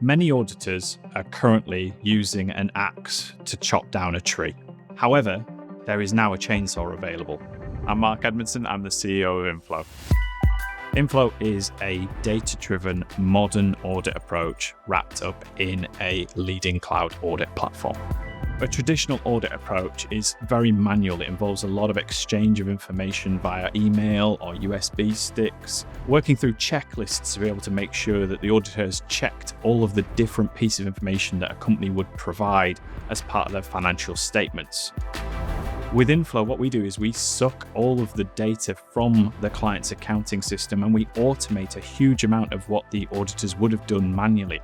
Many auditors are currently using an axe to chop down a tree. However, there is now a chainsaw available. I'm Mark Edmondson, I'm the CEO of Inflo. Inflo is a data-driven modern audit approach wrapped up in a leading cloud audit platform. A traditional audit approach is very manual. It involves a lot of exchange of information via email or USB sticks, working through checklists to be able to make sure that the auditor has checked all of the different pieces of information that a company would provide as part of their financial statements. With Inflo, what we do is we suck all of the data from the client's accounting system and we automate a huge amount of what the auditors would have done manually.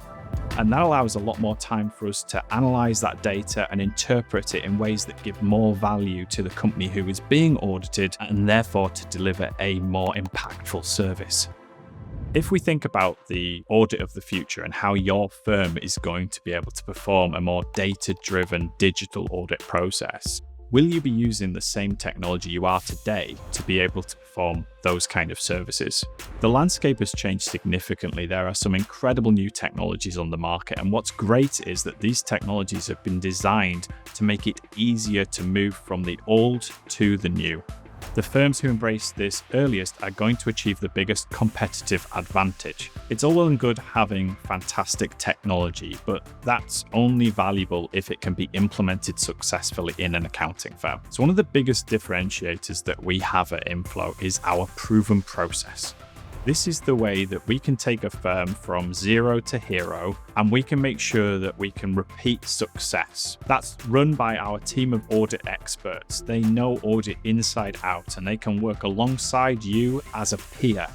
And that allows a lot more time for us to analyze that data and interpret it in ways that give more value to the company who is being audited and therefore to deliver a more impactful service. If we think about the audit of the future and how your firm is going to be able to perform a more data-driven digital audit process, will you be using the same technology you are today to be able to perform those kind of services? The landscape has changed significantly. There are some incredible new technologies on the market, and what's great is that these technologies have been designed to make it easier to move from the old to the new. The firms who embrace this earliest are going to achieve the biggest competitive advantage. It's all well and good having fantastic technology, but that's only valuable if it can be implemented successfully in an accounting firm. So one of the biggest differentiators that we have at Inflo is our proven process. This is the way that we can take a firm from zero to hero, and we can make sure that we can repeat success. That's run by our team of audit experts. They know audit inside out, and they can work alongside you as a peer.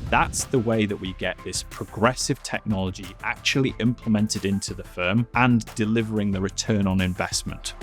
That's the way that we get this progressive technology actually implemented into the firm and delivering the return on investment.